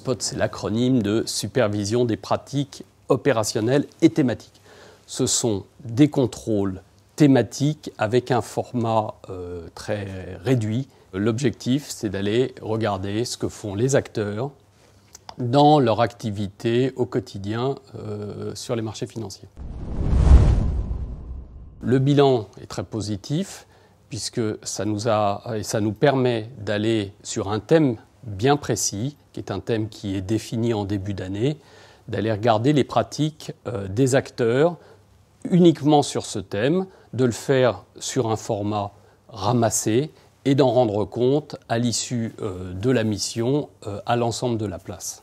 SPOT, c'est l'acronyme de supervision des pratiques opérationnelles et thématiques. Ce sont des contrôles thématiques avec un format très réduit. L'objectif, c'est d'aller regarder ce que font les acteurs dans leur activité au quotidien sur les marchés financiers. Le bilan est très positif puisque ça nous permet d'aller sur un thème bien précis, qui est un thème qui est défini en début d'année, d'aller regarder les pratiques des acteurs uniquement sur ce thème, de le faire sur un format ramassé et d'en rendre compte à l'issue de la mission à l'ensemble de la place.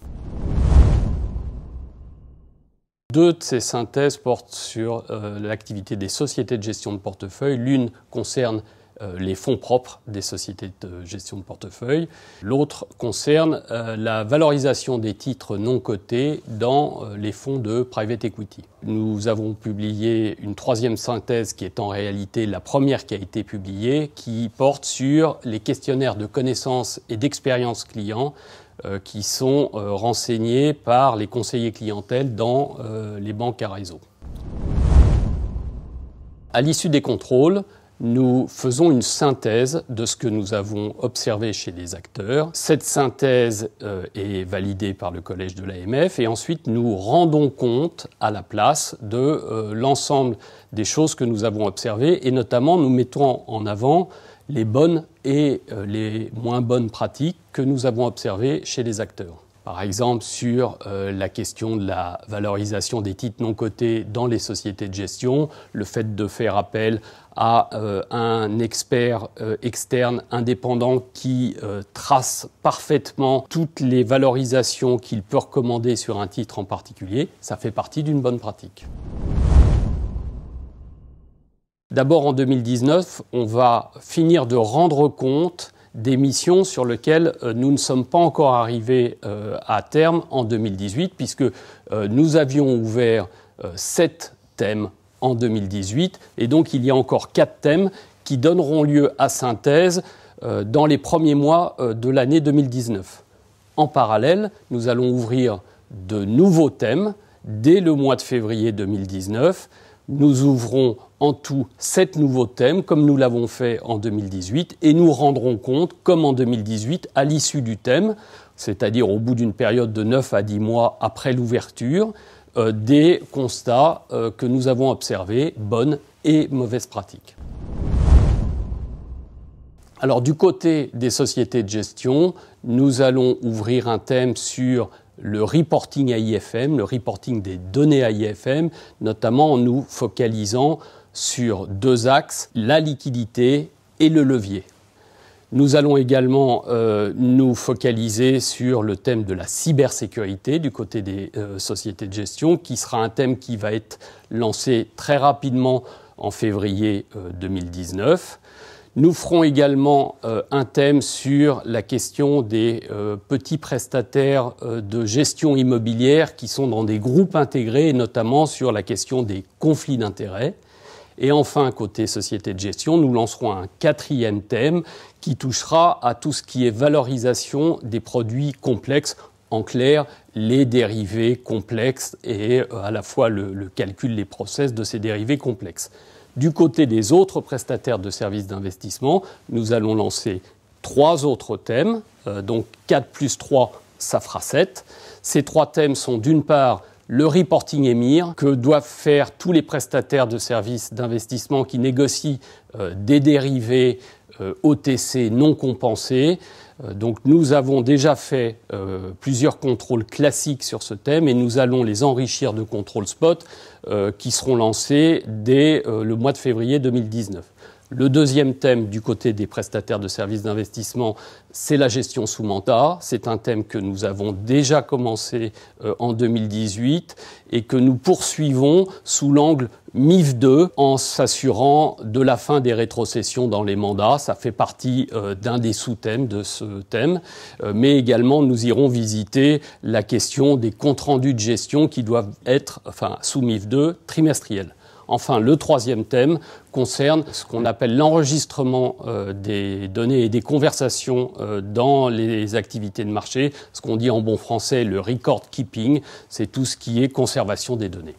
Deux de ces synthèses portent sur l'activité des sociétés de gestion de portefeuille. L'une concerne les fonds propres des sociétés de gestion de portefeuille. L'autre concerne la valorisation des titres non cotés dans les fonds de private equity. Nous avons publié une troisième synthèse qui est en réalité la première qui a été publiée, qui porte sur les questionnaires de connaissances et d'expérience client qui sont renseignés par les conseillers clientèle dans les banques à réseau. À l'issue des contrôles, nous faisons une synthèse de ce que nous avons observé chez les acteurs. Cette synthèse est validée par le collège de l'AMF et ensuite nous rendons compte à la place de l'ensemble des choses que nous avons observées et notamment nous mettons en avant les bonnes et les moins bonnes pratiques que nous avons observées chez les acteurs. Par exemple, sur la question de la valorisation des titres non cotés dans les sociétés de gestion, le fait de faire appel à un expert externe indépendant qui trace parfaitement toutes les valorisations qu'il peut recommander sur un titre en particulier, ça fait partie d'une bonne pratique. D'abord, en 2019, on va finir de rendre compte des missions sur lesquelles nous ne sommes pas encore arrivés à terme en 2018, puisque nous avions ouvert 7 thèmes en 2018, et donc il y a encore 4 thèmes qui donneront lieu à synthèse dans les premiers mois de l'année 2019. En parallèle, nous allons ouvrir de nouveaux thèmes dès le mois de février 2019. Nous ouvrons en tout 7 nouveaux thèmes, comme nous l'avons fait en 2018, et nous rendrons compte, comme en 2018, à l'issue du thème, c'est-à-dire au bout d'une période de 9 à 10 mois après l'ouverture, des constats que nous avons observés, bonnes et mauvaises pratiques. Alors, du côté des sociétés de gestion, nous allons ouvrir un thème sur le reporting AIFM, le reporting des données AIFM, notamment en nous focalisant sur 2 axes, la liquidité et le levier. Nous allons également nous focaliser sur le thème de la cybersécurité du côté des sociétés de gestion, qui sera un thème qui va être lancé très rapidement en février 2019. Nous ferons également un thème sur la question des petits prestataires de gestion immobilière qui sont dans des groupes intégrés, et notamment sur la question des conflits d'intérêts. Et enfin, côté société de gestion, nous lancerons un 4e thème qui touchera à tout ce qui est valorisation des produits complexes. En clair, les dérivés complexes et à la fois le calcul des process de ces dérivés complexes. Du côté des autres prestataires de services d'investissement, nous allons lancer 3 autres thèmes, donc 4 plus 3, ça fera 7. Ces 3 thèmes sont d'une part le reporting EMIR, que doivent faire tous les prestataires de services d'investissement qui négocient des dérivés OTC non compensés. Donc nous avons déjà fait plusieurs contrôles classiques sur ce thème et nous allons les enrichir de contrôles spot qui seront lancés dès le mois de février 2019. Le deuxième thème du côté des prestataires de services d'investissement, c'est la gestion sous mandat. C'est un thème que nous avons déjà commencé en 2018 et que nous poursuivons sous l'angle MIF 2 en s'assurant de la fin des rétrocessions dans les mandats. Ça fait partie d'un des sous-thèmes de ce thème. Mais également, nous irons visiter la question des comptes rendus de gestion qui doivent être, sous MIF 2, trimestriels. Enfin, le troisième thème concerne ce qu'on appelle l'enregistrement des données et des conversations dans les activités de marché, ce qu'on dit en bon français le record keeping, c'est tout ce qui est conservation des données.